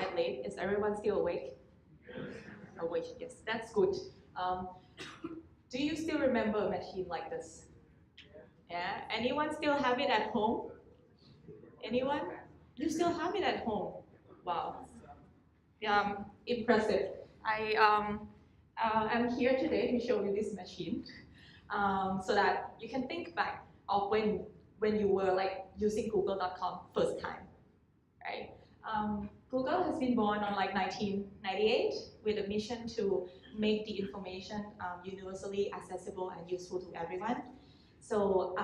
quite late. Is everyone still awake? Awake, yes, that's good. Do you still remember a machine like this? Yeah, anyone still have it at home? Anyone? You still have it at home? Wow. Impressive. I'm here today to show you this machine, so that you can think back of when you were like using Google.com first time, right? Google has been born on like 1998 with a mission to make the information universally accessible and useful to everyone. So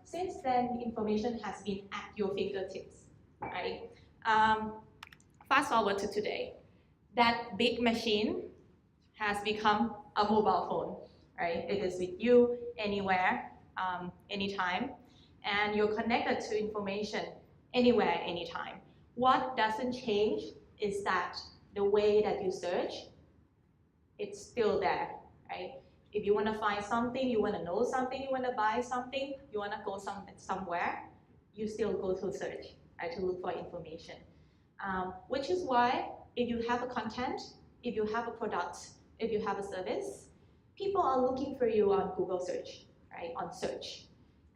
since then, information has been at your fingertips, right? Fast forward to today. That big machine has become a mobile phone, right? It is with you anywhere, anytime, and you're connected to information anywhere, anytime. What doesn't change is that the way that you search, it's still there, right? If you want to find something, you want to know something, you want to buy something, you want to go somewhere, you still go to search, right, to look for information. Which is why if you have a content, if you have a product, if you have a service, people are looking for you on Google search, right, on search.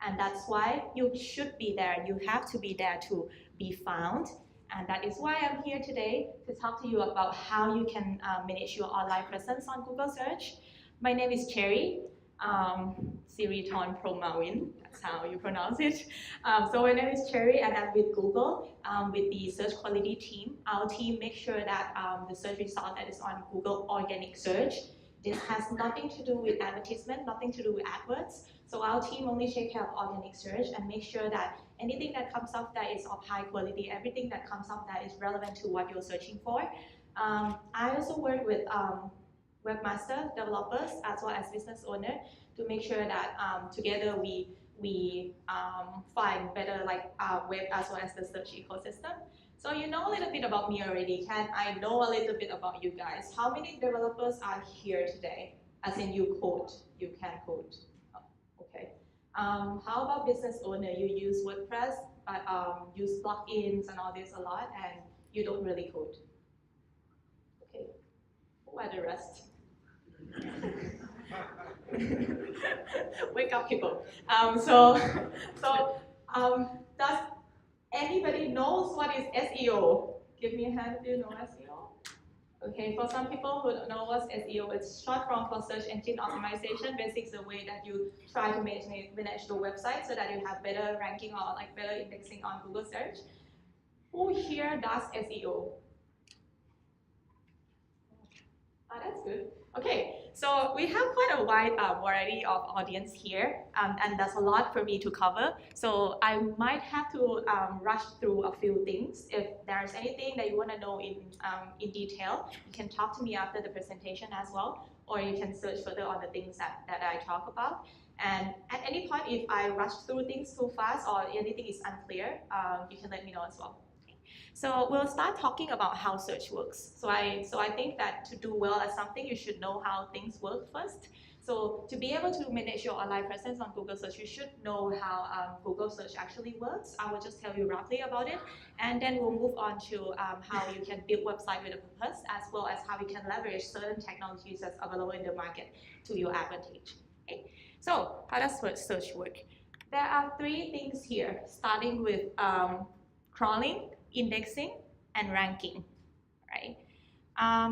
And that's why you should be there, you have to be there to be found. And that is why I'm here today to talk to you about how you can manage your online presence on Google search. My name is Cherry, Siriton Promawin, that's how you pronounce it. So my name is Cherry and I'm with Google, with the search quality team. Our team makes sure that the search result that is on Google organic search, this has nothing to do with advertisement, nothing to do with AdWords. So our team only take care of organic search and make sure that anything that comes up that is of high quality, everything that comes up that is relevant to what you're searching for. I also work with webmaster developers as well as business owner to make sure that together we find better like web as well as the search ecosystem. So you know a little bit about me already. Can I know a little bit about you guys? How many developers are here today? As in you code, you can code. Okay. How about business owner? You use WordPress, but use plugins and all this a lot, and you don't really code. Okay. Who are the rest? Wake up, people. Does anybody knows what is SEO? Give me a hand if you know SEO. Okay, for some people who don't know what's SEO, it's short form for search engine optimization. Basically, it's the way that you try to manage your website so that you have better ranking or like better indexing on Google search. Who here does SEO? Oh, that's good. Okay, so we have quite a wide variety of audience here, and there's a lot for me to cover. So I might have to rush through a few things. If there's anything that you want to know in detail, you can talk to me after the presentation as well, or you can search further on the things that I talk about. And at any point, if I rush through things too fast or anything is unclear, you can let me know as well. So we'll start talking about how search works. So I think that to do well at something, you should know how things work first. So to be able to manage your online presence on Google search, you should know how Google search actually works. I will just tell you roughly about it, and then we'll move on to how you can build website with a purpose, as well as how you can leverage certain technologies that's available in the market to your advantage. Okay? So how does search work? There are three things here, starting with crawling, indexing, and ranking, right?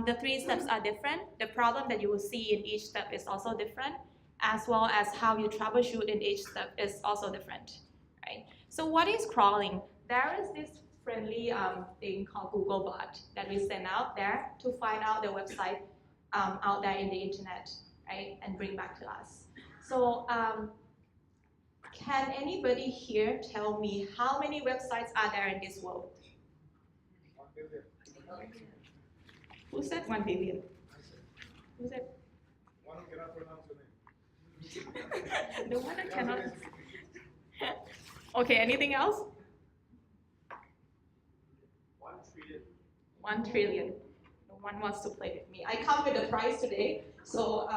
The three steps are different. The problem that you will see in each step is also different, as well as how you troubleshoot in each step is also different, right? So what is crawling? There is this friendly thing called Googlebot that we send out there to find out the website out there in the internet, right, and bring back to us. So can anybody here tell me how many websites are there in this world? 1 billion. Who said 1 billion? Who said? One who cannot pronounce your name. The one that cannot. Okay, anything else? 1 trillion. 1 trillion. No one wants to play with me. I come with a prize today, so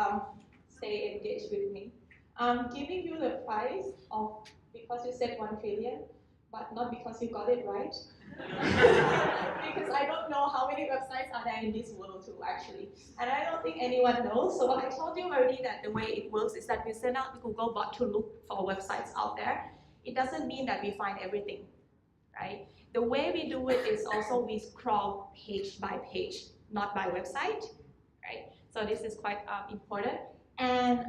stay engaged with me. I'm giving you the prize of, because you said 1 trillion, but not because you got it right. Because I don't know how many websites are there in this world too, actually. And I don't think anyone knows. So I told you already that the way it works is that we send out the Google bot to look for websites out there. It doesn't mean that we find everything, right? The way we do it is also we scroll page by page, not by website, right? So this is quite important. And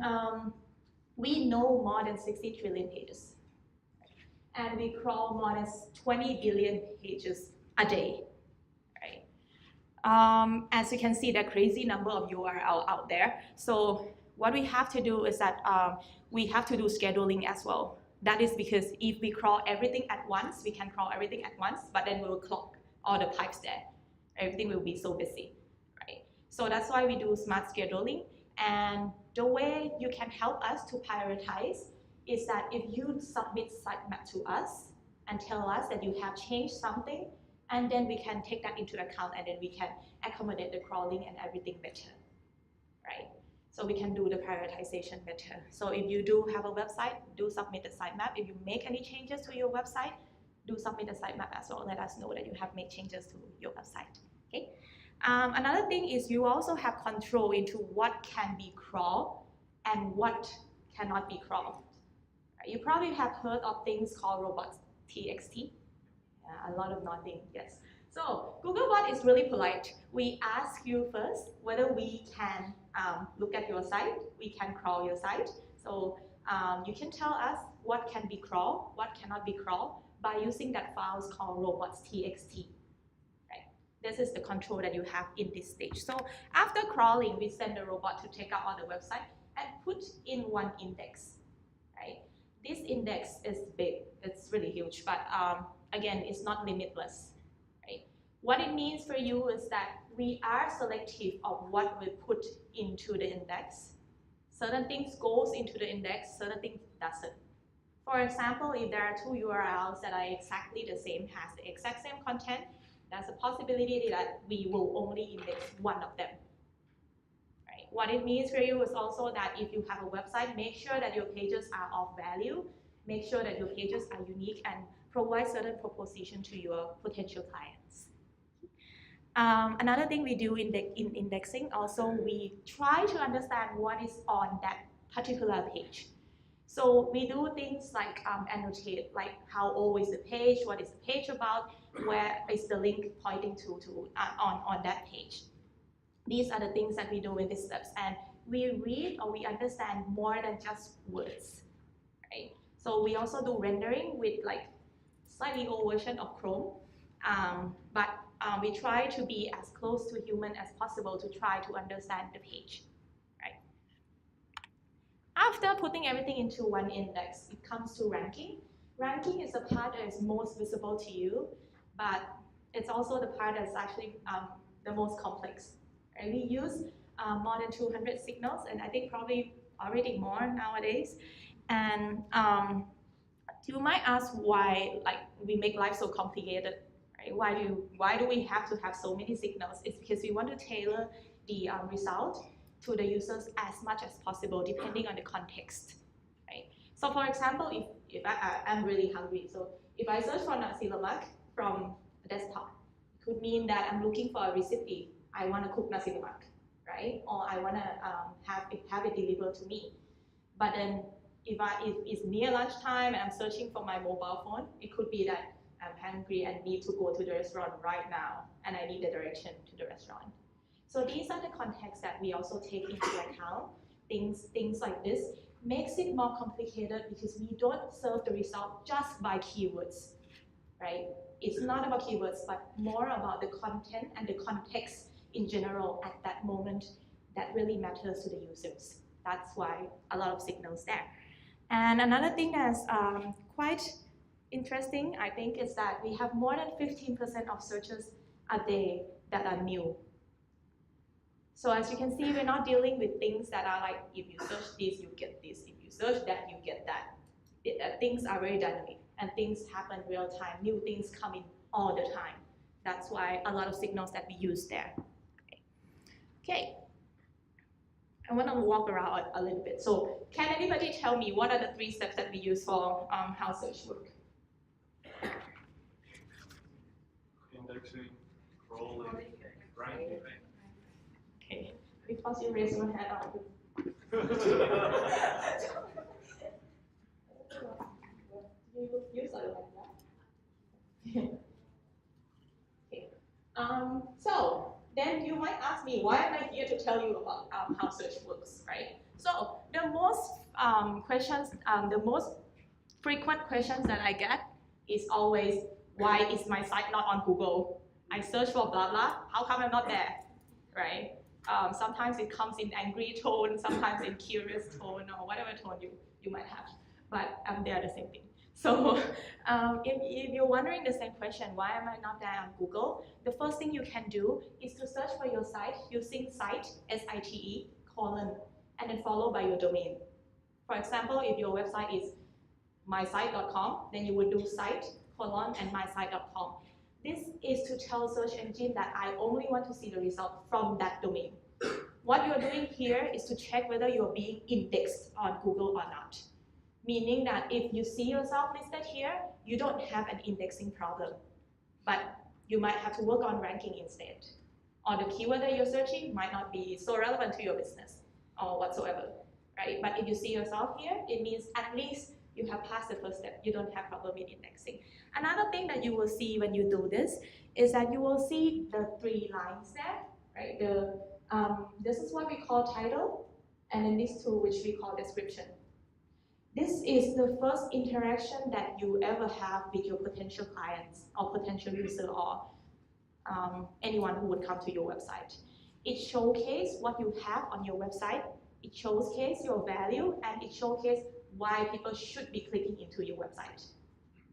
we know more than 60 trillion pages. And we crawl more than 20 billion pages a day, right? As you can see, there are crazy number of URL out there. So what we have to do is that we have to do scheduling as well. That is because if we crawl everything at once, we can crawl everything at once, but then we'll clog all the pipes there. Everything will be so busy, right? So that's why we do smart scheduling. And the way you can help us to prioritize is that if you submit sitemap to us and tell us that you have changed something, and then we can take that into account and then we can accommodate the crawling and everything better, right? So we can do the prioritization better. So if you do have a website, do submit the sitemap. If you make any changes to your website, do submit the sitemap as well. Let us know that you have made changes to your website, okay? Another thing is you also have control into what can be crawled and what cannot be crawled. You probably have heard of things called robots.txt. Yeah, a lot of nodding, yes. So Googlebot is really polite. We ask you first whether we can look at your site, we can crawl your site. So you can tell us what can be crawled, what cannot be crawled by using that files called robots.txt. Right? This is the control that you have in this stage. So after crawling, we send the robot to take out all the website and put in one index. Right? This index is big, it's really huge, but again, it's not limitless. Right? What it means for you is that we are selective of what we put into the index. Certain things goes into the index, certain things doesn't. For example, if there are two URLs that are exactly the same, has the exact same content, there's a possibility that we will only index one of them. What it means for you is also that if you have a website, make sure that your pages are of value, make sure that your pages are unique and provide certain proposition to your potential clients. Another thing we do in indexing, also we try to understand what is on that particular page. So we do things like annotate, like how old is the page, what is the page about, where is the link pointing to on that page. These are the things that we do in these steps, and we read or we understand more than just words, right? So we also do rendering with like slightly old version of Chrome, but we try to be as close to human as possible to try to understand the page, right? After putting everything into one index, it comes to ranking. Ranking is the part that is most visible to you, but it's also the part that's actually the most complex. And we use more than 200 signals, and I think probably already more nowadays. And you might ask why, like, we make life so complicated, right? Why do we have to have so many signals? It's because we want to tailor the result to the users as much as possible, depending on the context, right? So, for example, if I'm really hungry, so if I search for nasi lemak from a desktop, it could mean that I'm looking for a recipe. I want to cook nasi lemak, right? Or I want to have it delivered to me. But then if it's near lunchtime and I'm searching for my mobile phone, it could be that I'm hungry and need to go to the restaurant right now, and I need the direction to the restaurant. So these are the contexts that we also take into account. Things like this makes it more complicated because we don't serve the result just by keywords, right? It's not about keywords, but more about the content and the context in general at that moment that really matters to the users. That's why a lot of signals there. And another thing that's quite interesting, I think, is that we have more than 15% of searches a day that are new. So as you can see, we're not dealing with things that are like, if you search this, you get this. If you search that, you get that. Things are very dynamic, and things happen real time. New things come in all the time. That's why a lot of signals that we use there. Okay. I want to walk around a little bit. So can anybody tell me what are the 3 steps that we use for how search work? indexing, crawling, ranking. Okay, because you raised your hand up. You started like that. Okay. So then you might ask me, why am I here to tell you about how search works, right? So the most the most frequent questions that I get is always, why is my site not on Google? I search for blah blah, how come I'm not there, right? Sometimes it comes in angry tone, sometimes in curious tone, or whatever tone you might have, but they are the same thing. So if you're wondering the same question, why am I not there on Google? The first thing you can do is to search for your site using site, S-I-T-E, colon, and then followed by your domain. For example, if your website is mysite.com, then you would do site, colon, and mysite.com. This is to tell search engine that I only want to see the result from that domain. What you're doing here is to check whether you're being indexed on Google or not. Meaning that if you see yourself listed here, you don't have an indexing problem, but you might have to work on ranking instead. Or the keyword that you're searching might not be so relevant to your business or whatsoever, right? But if you see yourself here, it means at least you have passed the first step. You don't have problem with indexing. Another thing that you will see when you do this is that you will see the 3 lines there, right? This is what we call title, and then these 2 which we call description. This is the first interaction that you ever have with your potential clients or potential user or anyone who would come to your website. It showcases what you have on your website, it showcases your value, and it showcases why people should be clicking into your website.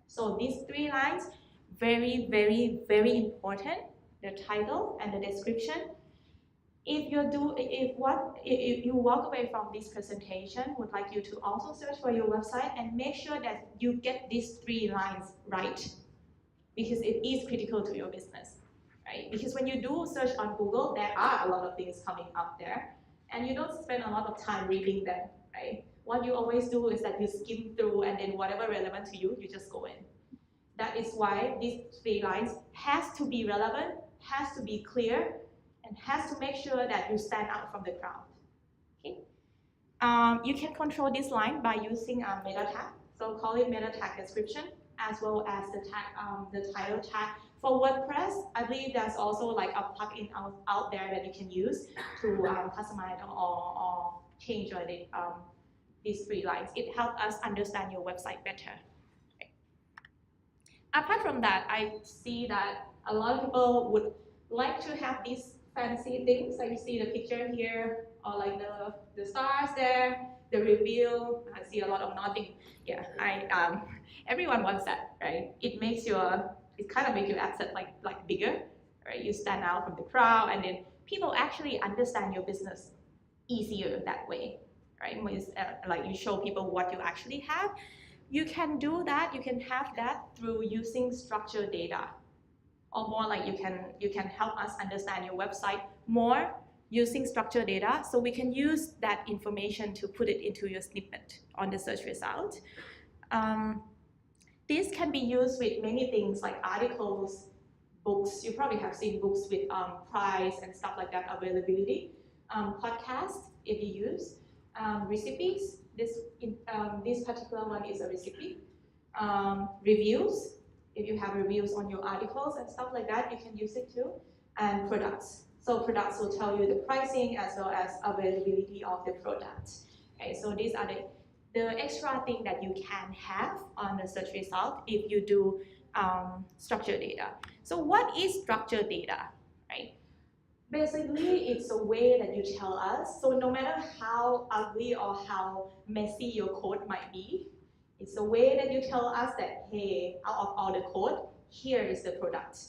So these 3 lines, very, very, very important, the title and the description. If you walk away from this presentation, would like you to also search for your website and make sure that you get these 3 lines right, because it is critical to your business, right? Because when you do search on Google, there are a lot of things coming up there, and you don't spend a lot of time reading them, right? What you always do is that you skim through, and then whatever relevant to you, you just go in. That is why these 3 lines has to be relevant, has to be clear, and has to make sure that you stand out from the crowd. Okay? You can control this line by using a meta tag, so call it meta tag description, as well as the tag, the title tag. For WordPress, I believe there's also like a plugin out there that you can use to customize or change these 3 lines. It helps us understand your website better. Okay. Apart from that, I see that a lot of people would like to have these fancy things, like you see the picture here, or like the stars there, the review. I see a lot of nodding. Yeah, everyone wants that, right? It kind of makes your asset like bigger, right? You stand out from the crowd, and then people actually understand your business easier that way, right? Like you show people what you actually have. You can do that. You can have that through using structured data. Or more like you can help us understand your website more using structured data, so we can use that information to put it into your snippet on the search result. This can be used with many things like articles, books. You probably have seen books with price and stuff like that, availability. Podcasts, if you use. Recipes, this particular one is a recipe. Reviews. If you have reviews on your articles and stuff like that, you can use it too. And products. So products will tell you the pricing as well as availability of the product. Okay, so these are the extra thing that you can have on the search result if you do structured data. So what is structured data, right? Basically, it's a way that you tell us. So no matter how ugly or how messy your code might be, it's a way that you tell us that, hey, out of all the code, here is the product.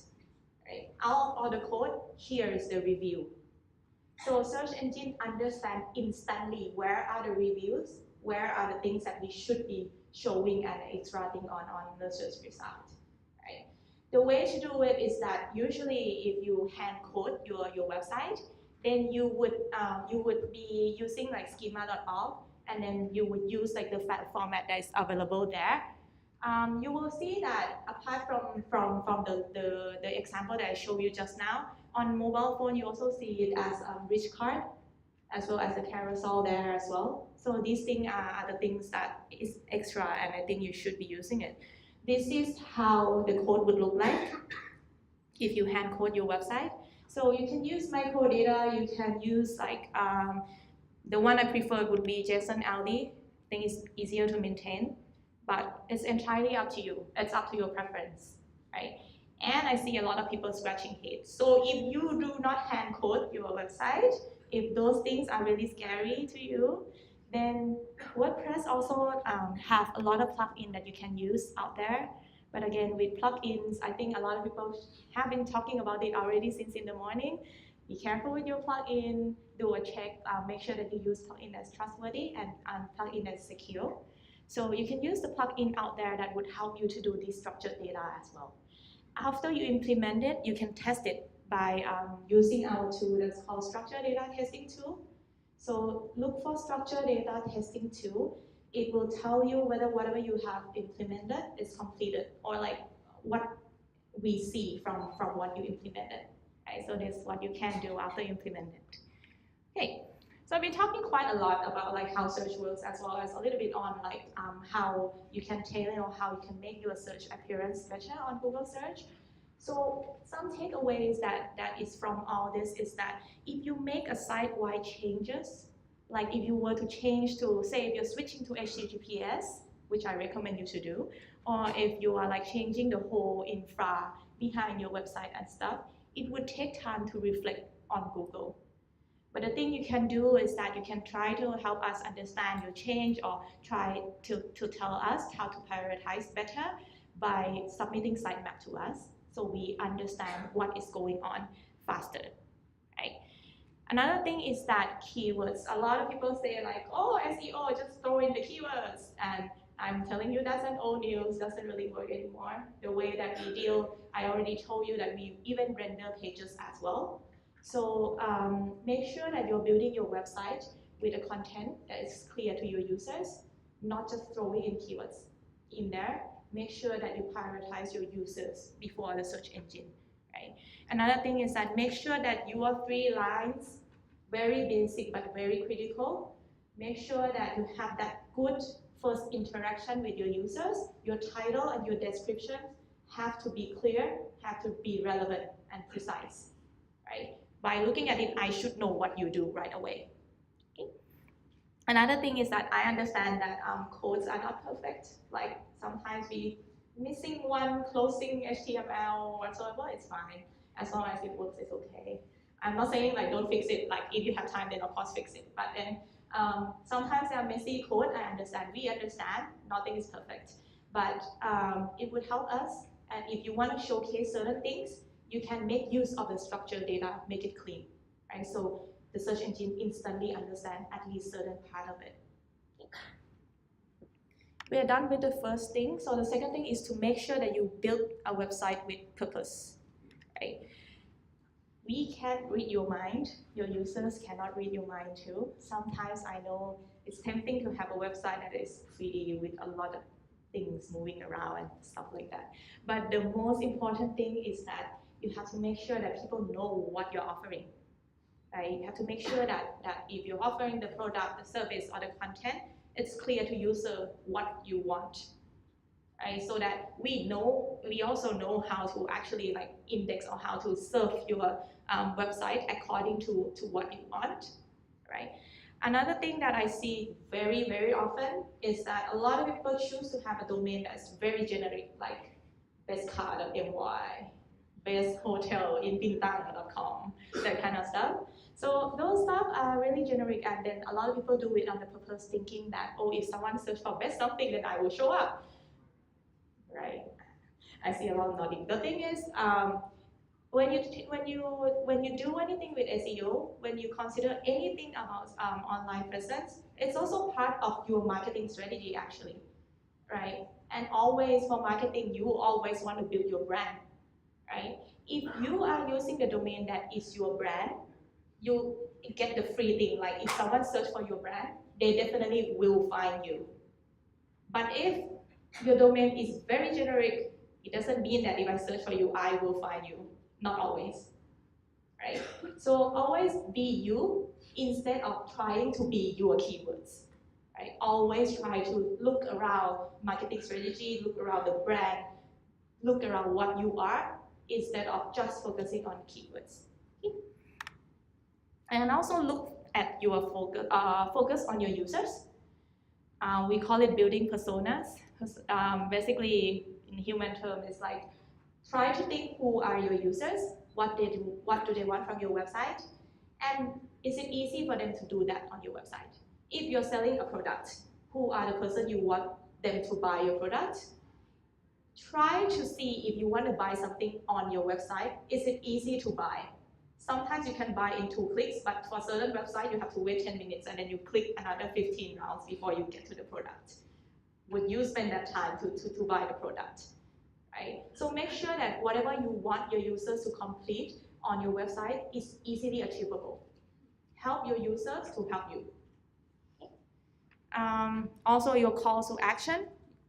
Right? Out of all the code, here is the review. So search engine understand instantly where are the reviews, where are the things that we should be showing and extracting on the search result. Right? The way to do it is that usually if you hand code your website, then you would be using like schema.org, and then you would use like the file format that is available there. you will see that apart from the example that I showed you just now, on mobile phone you also see it as a rich card as well as a carousel there as well. So these things are the things that is extra and I think you should be using it. This is how the code would look like if you hand code your website. So you can use microdata, you can use like, the one I prefer would be JSON LD. I think it's easier to maintain, but it's entirely up to you. It's up to your preference, right? And I see a lot of people scratching heads. So if you do not hand code your website, if those things are really scary to you, then WordPress also have a lot of plugins that you can use out there. But again, with plugins, I think a lot of people have been talking about it already since in the morning. Be careful with your plugin, do a check, make sure that you use plugin that's trustworthy and plugin that's secure. So you can use the plugin out there that would help you to do this structured data as well. After you implement it, you can test it by using our tool that's called Structured Data Testing Tool. So look for Structured Data Testing Tool. It will tell you whether whatever you have implemented is completed, or like what we see from what you implemented. Right? So that's what you can do after you implement it. Okay, so I've been talking quite a lot about like how search works, as well as a little bit on like how you can tailor or how you can make your search appearance better on Google search. So some takeaways that is from all this is that if you make a site-wide changes, like if you were to change to, say if you're switching to HTTPS, which I recommend you to do, or if you are like changing the whole infra behind your website and stuff, it would take time to reflect on Google. But the thing you can do is that you can try to help us understand your change, or try to tell us how to prioritize better by submitting sitemap to us, so we understand what is going on faster, right? Another thing is that keywords. A lot of people say like, oh, SEO, just throw in the keywords. And I'm telling you that's an old news, doesn't really work anymore. The way that we deal, I already told you that we even render pages as well. So make sure that you're building your website with a content that is clear to your users, not just throwing in keywords in there. Make sure that you prioritize your users before the search engine, right? Another thing is that make sure that your 3 lines, very basic but very critical, make sure that you have that good first interaction with your users. Your title and your description have to be clear, have to be relevant and precise, right? By looking at it, I should know what you do right away. Okay. Another thing is that I understand that codes are not perfect. Like sometimes we missing one closing HTML whatsoever, it's fine. As long as it works, it's okay. I'm not saying like don't fix it, like if you have time then of course fix it. But then sometimes there are messy code, I understand, we understand, nothing is perfect. But it would help us, and if you want to showcase certain things, you can make use of the structured data, make it clean, right? So the search engine instantly understands at least certain part of it. We are done with the first thing. So the second thing is to make sure that you build a website with purpose, right? We can't read your mind. Your users cannot read your mind too. Sometimes I know it's tempting to have a website that is pretty with a lot of things moving around and stuff like that. But the most important thing is that you have to make sure that people know what you're offering, right? You have to make sure that if you're offering the product, the service, or the content, it's clear to user what you want, right? So that we also know how to actually like index or how to serve your website according to what you want, right? Another thing that I see very, very often is that a lot of people choose to have a domain that's very generic, like bestcar.my, besthotelinbintang.com, that kind of stuff. So those stuff are really generic, and then a lot of people do it on the purpose, thinking that, oh, if someone search for best something, then I will show up, right? I see a lot of nodding. The thing is, when you do anything with SEO, when you consider anything about online presence, it's also part of your marketing strategy actually, right? And always for marketing, you always want to build your brand, right? If you are using the domain that is your brand, you get the free thing. Like if someone search for your brand, they definitely will find you. But if your domain is very generic, it doesn't mean that if I search for you, I will find you. Not always, right? So always be you instead of trying to be your keywords, right? Always try to look around marketing strategy, look around the brand, look around what you are instead of just focusing on keywords. Okay? And also look at your focus on your users. We call it building personas. Basically, in human terms, it's like try to think who are your users, what do they want from your website, and is it easy for them to do that on your website? If you're selling a product, who are the person you want them to buy your product? Try to see if you want to buy something on your website, is it easy to buy? Sometimes you can buy in 2 clicks, but for certain websites, you have to wait 10 minutes and then you click another 15 rounds before you get to the product. Would you spend that time to buy the product? Right? So make sure that whatever you want your users to complete on your website is easily achievable. Help your users to help you. Also, your calls to action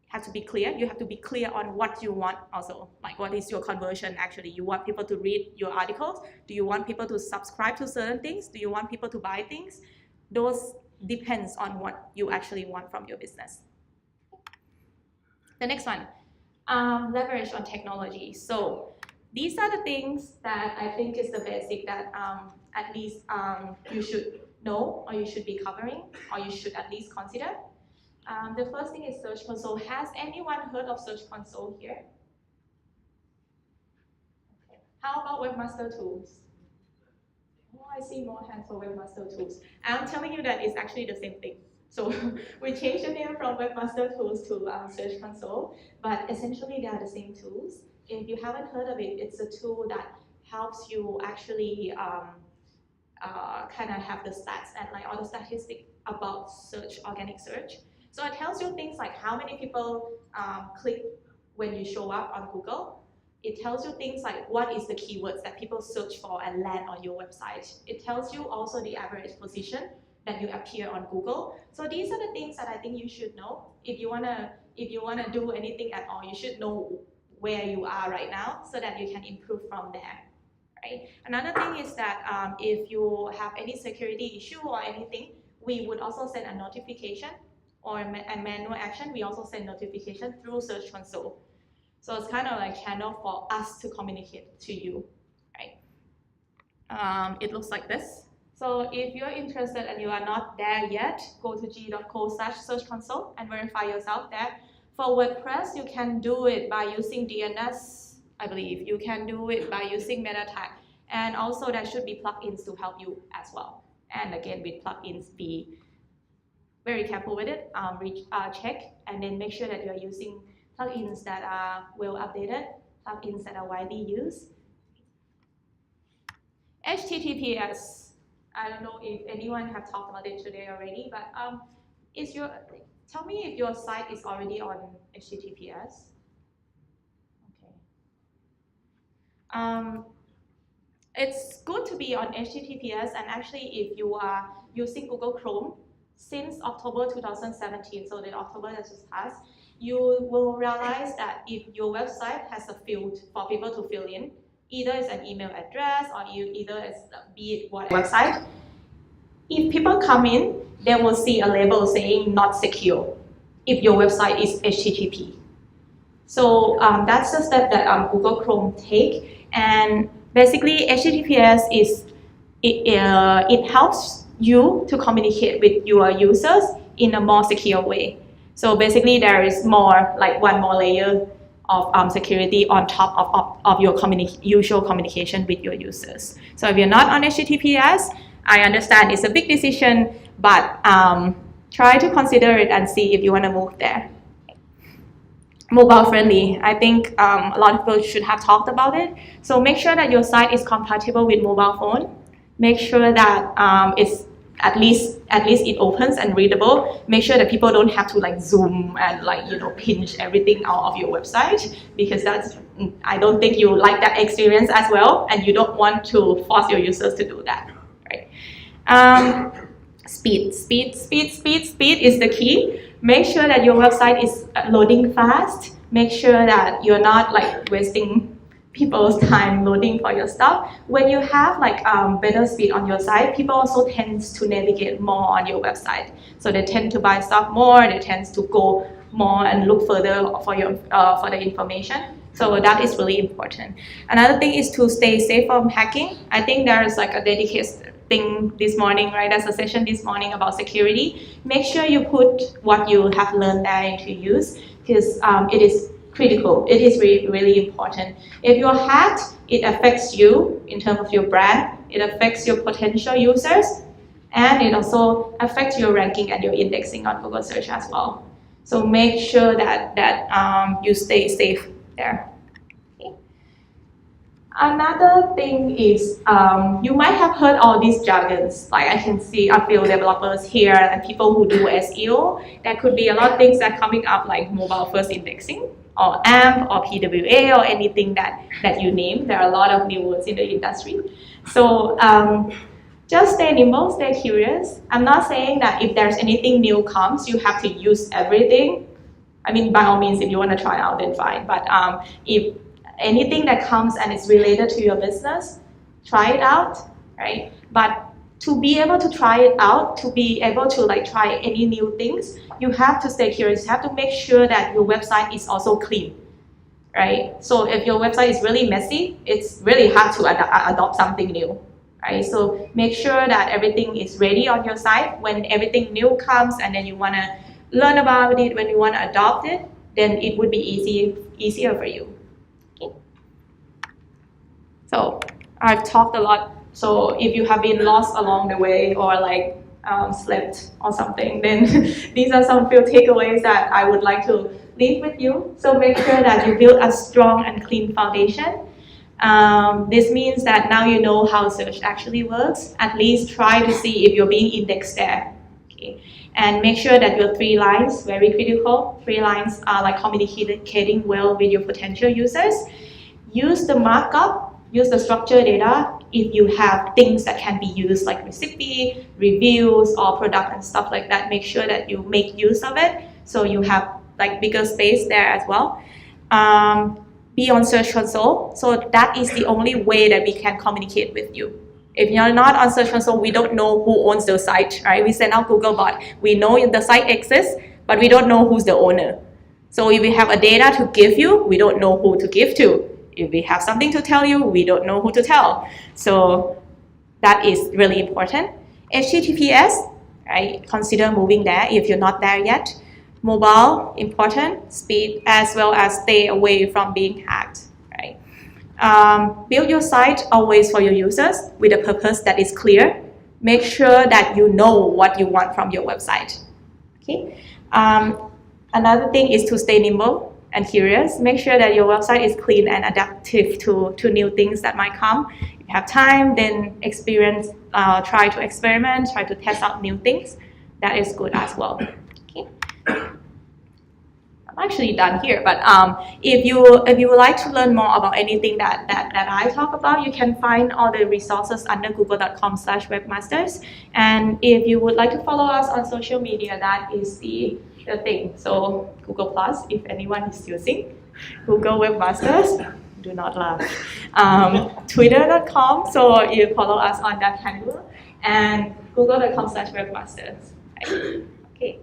have to be clear. You have to be clear on what you want also. Like, what is your conversion actually? You want people to read your articles? Do you want people to subscribe to certain things? Do you want people to buy things? Those depends on what you actually want from your business. The next one, leverage on technology. So these are the things that I think is the basic that at least you should know, or you should be covering, or you should at least consider. The first thing is Search Console. Has anyone heard of Search Console here? Okay. How about Webmaster Tools? Oh, I see more hands for Webmaster Tools. I'm telling you that it's actually the same thing. So we changed the name from Webmaster Tools to Search Console, but essentially they are the same tools. If you haven't heard of it, it's a tool that helps you actually kind of have the stats and like all the statistics about search, organic search. So it tells you things like how many people click when you show up on Google. It tells you things like what is the keywords that people search for and land on your website. It tells you also the average position that you appear on Google. So these are the things that I think you should know. If you wanna do anything at all, you should know where you are right now so that you can improve from there. Right? Another thing is that if you have any security issue or anything, we would also send a notification or a manual action. We also send notification through Search Console. So it's kind of like a channel for us to communicate to you. Right? It looks like this. So if you're interested and you are not there yet, go to g.co/Search Console and verify yourself there. For WordPress, you can do it by using DNS, I believe. You can do it by using meta tag. And also there should be plugins to help you as well. And again, with plugins, be very careful with it. Check and then make sure that you're using plugins that are well updated, plugins that are widely used. HTTPS. I don't know if anyone have talked about it today already, but tell me if your site is already on HTTPS. Okay. It's good to be on HTTPS, and actually if you are using Google Chrome since October 2017, so the October that just passed, you will realize that if your website has a field for people to fill in, either it's an email address or either it's be it what website. If people come in, they will see a label saying not secure if your website is HTTP. So that's the step that Google Chrome take. And basically HTTPS it helps you to communicate with your users in a more secure way. So basically there is more, like one more layer of security on top of your usual communication with your users. So if you're not on HTTPS, I understand it's a big decision, but try to consider it and see if you want to move there. Mobile friendly, I think a lot of people should have talked about it. So make sure that your site is compatible with mobile phone. Make sure that it's at least it opens and readable. Make sure that people don't have to like zoom and pinch everything out of your website, because I don't think you like that experience as well, and you don't want to force your users to do that, right? Speed is the key. Make sure that your website is loading fast. Make sure that you're not like wasting people's time loading for your stuff. When you have like better speed on your site, people also tend to navigate more on your website. So they tend to buy stuff more, they tend to go more and look further for your for the information. So that is really important. Another thing is to stay safe from hacking. I think there's like a dedicated thing this morning, right? There's a session this morning about security. Make sure you put what you have learned there into use, because it is critical. It is really, really important. If you're hacked, it affects you in terms of your brand. It affects your potential users, and it also affects your ranking and your indexing on Google search as well. So make sure that you stay safe there. Okay. Another thing is you might have heard all these jargons. Like I can see a few developers here and people who do SEO. There could be a lot of things that are coming up like mobile first indexing, or AMP, or PWA, or anything that you name. There are a lot of new words in the industry. So just stay nimble, stay curious. I'm not saying that if there's anything new comes, you have to use everything. I mean, by all means, if you want to try out, then fine. But if anything that comes and is related to your business, try it out, right? But to be able to try it out, to be able to like try any new things, you have to stay curious. You have to make sure that your website is also clean, right? So if your website is really messy, it's really hard to adopt something new, right? So make sure that everything is ready on your site. When everything new comes and then you want to learn about it, when you want to adopt it, then it would be easier for you. Okay. So I've talked a lot. So if you have been lost along the way or like slept or something, then these are some few takeaways that I would like to leave with you. So make sure that you build a strong and clean foundation. This means that now you know how search actually works. At least try to see if you're being indexed there. Okay. And make sure that your 3 lines, very critical. 3 lines are like communicating well with your potential users. Use the markup, use the structured data if you have things that can be used like recipe, reviews, or product and stuff like that. Make sure that you make use of it so you have like bigger space there as well. Be on Search Console. So that is the only way that we can communicate with you. If you're not on Search Console, we don't know who owns the site, right? We send out Googlebot. We know the site exists, but we don't know who's the owner. So if we have a data to give you, we don't know who to give to. If we have something to tell you, we don't know who to tell. So that is really important. HTTPS, right? Consider moving there if you're not there yet. Mobile, important. Speed, as well as stay away from being hacked, right? Build your site always for your users with a purpose that is clear. Make sure that you know what you want from your website. Okay. Another thing is to stay nimble and curious. Make sure that your website is clean and adaptive to new things that might come. If you have time, then try to experiment, try to test out new things. That is good as well. Okay. I'm actually done here, but if you would like to learn more about anything that I talk about, you can find all the resources under google.com/webmasters. And if you would like to follow us on social media, that is the thing. So Google Plus, if anyone is using Google Webmasters, do not laugh. Twitter.com, so you follow us on that handle, and google.com/webmasters. Right? Okay.